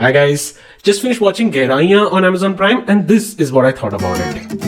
Hi guys, just finished watching Gehraiyaan on Amazon Prime and this is what I thought about it.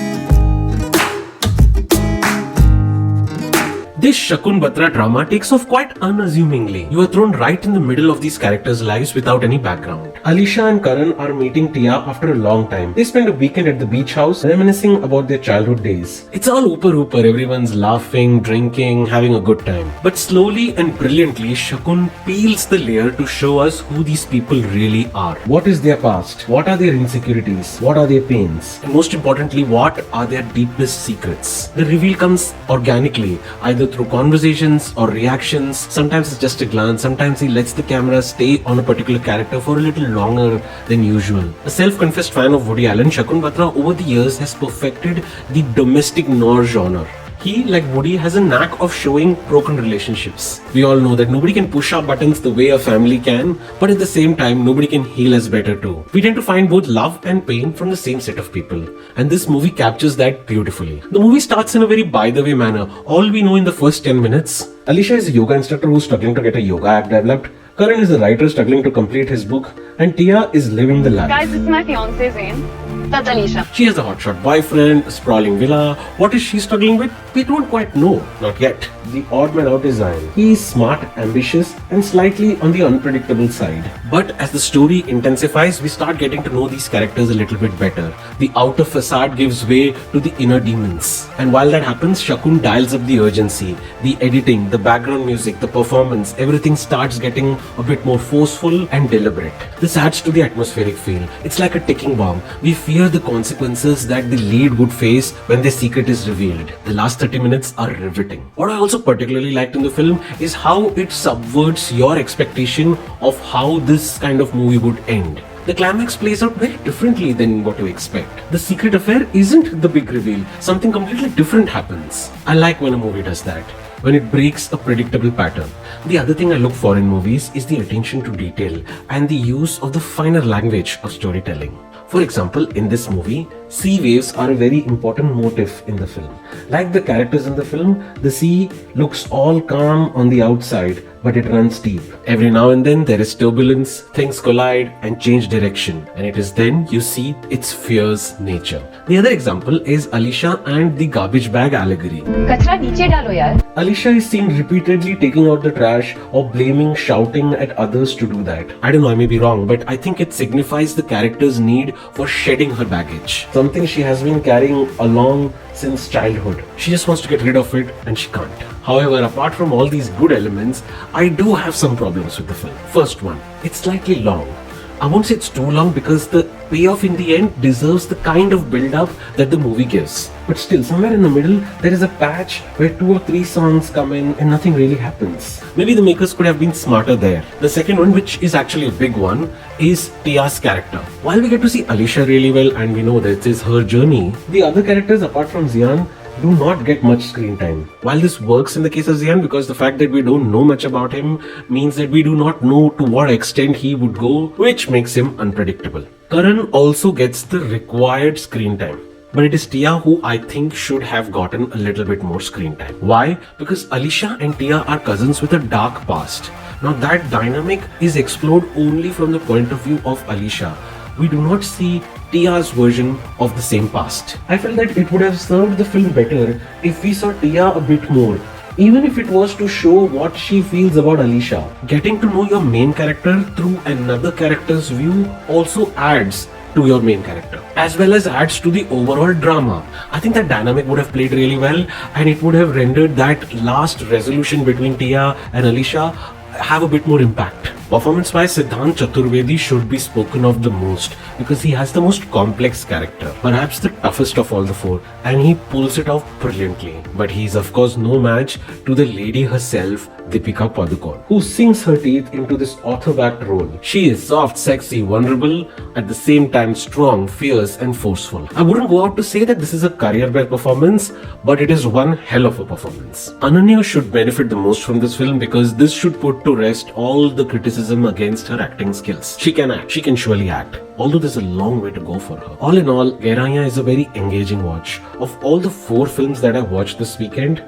This Shakun Batra drama takes off quite unassumingly. You are thrown right in the middle of these characters' lives without any background. Alisha and Karan are meeting Tia after a long time. They spend a weekend at the beach house reminiscing about their childhood days. It's all ooper, everyone's laughing, drinking, having a good time. But slowly and brilliantly, Shakun peels the layer to show us who these people really are. What is their past? What are their insecurities? What are their pains? And most importantly, what are their deepest secrets? The reveal comes organically, either through conversations or reactions. Sometimes it's just a glance, sometimes he lets the camera stay on a particular character for a little longer than usual. A self-confessed fan of Woody Allen, Shakun Batra over the years has perfected the domestic noir genre. He, like Woody, has a knack of showing broken relationships. We all know that nobody can push our buttons the way a family can, but at the same time, nobody can heal us better too. We tend to find both love and pain from the same set of people. And this movie captures that beautifully. The movie starts in a very by-the-way manner. All we know in the first 10 minutes, Alisha is a yoga instructor who's struggling to get a yoga app developed. Karan is a writer struggling to complete his book. And Tia is living the life. Guys, it's my fiancé Zain. That's Alisha. She has a hotshot boyfriend, a sprawling villa. What is she struggling with? We don't quite know. Not yet. The odd man out is Zain. He is smart, ambitious, and slightly on the unpredictable side. But as the story intensifies, we start getting to know these characters a little bit better. The outer facade gives way to the inner demons. And while that happens, Shakun dials up the urgency. The editing, the background music, the performance, everything starts getting a bit more forceful and deliberate. This adds to the atmospheric feel. It's like a ticking bomb. We fear the consequences that the lead would face when their secret is revealed. The last 30 minutes are riveting. What I also particularly liked in the film is how it subverts your expectation of how this kind of movie would end. The climax plays out very differently than what you expect. The secret affair isn't the big reveal. Something completely different happens. I like when a movie does that, when it breaks a predictable pattern. The other thing I look for in movies is the attention to detail and the use of the finer language of storytelling. For example, in this movie, sea waves are a very important motif in the film. Like the characters in the film, the sea looks all calm on the outside, but it runs deep. Every now and then there is turbulence, things collide and change direction, and it is then you see its fierce nature. The other example is Alisha and the garbage bag allegory. कचरा नीचे डालो यार. Alisha is seen repeatedly taking out the trash or blaming, shouting at others to do that. I don't know, I may be wrong, but I think it signifies the character's need for shedding her baggage. Something she has been carrying along since childhood. She just wants to get rid of it and she can't. However, apart from all these good elements, I do have some problems with the film. First one, it's slightly long. I won't say it's too long because the payoff in the end deserves the kind of build-up that the movie gives. But still, somewhere in the middle, there is a patch where 2 or 3 songs come in and nothing really happens. Maybe the makers could have been smarter there. The second one, which is actually a big one, is Tia's character. While we get to see Alisha really well and we know that it is her journey, the other characters apart from Zian do not get much screen time. While this works in the case of Zian because the fact that we don't know much about him means that we do not know to what extent he would go, which makes him unpredictable. Karan also gets the required screen time. But it is Tia who I think should have gotten a little bit more screen time. Why? Because Alisha and Tia are cousins with a dark past. Now that dynamic is explored only from the point of view of Alisha. We do not see Tia's version of the same past. I felt that it would have served the film better if we saw Tia a bit more, even if it was to show what she feels about Alisha. Getting to know your main character through another character's view also adds to your main character, as well as adds to the overall drama. I think that dynamic would have played really well and it would have rendered that last resolution between Tia and Alisha have a bit more impact. Performance-wise, Siddhant Chaturvedi should be spoken of the most because he has the most complex character, perhaps the toughest of all the 4, and he pulls it off brilliantly. But he is of course no match to the lady herself, Deepika Padukone, who sinks her teeth into this author-backed role. She is soft, sexy, vulnerable, at the same time strong, fierce and forceful. I wouldn't go out to say that this is a career-best performance, but it is one hell of a performance. Ananya should benefit the most from this film because this should put to rest all the criticism against her acting skills. She can act, she can surely act, although there's a long way to go for her. All in all, Gehraiyaan is a very engaging watch. Of all the 4 films that I watched this weekend,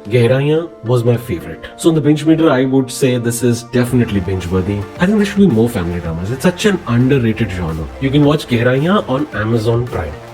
Gehraiyan was my favorite. So on the binge meter, I would say this is definitely binge worthy. I think there should be more family dramas. It's such an underrated genre. You can watch Gehraiyan on Amazon Prime.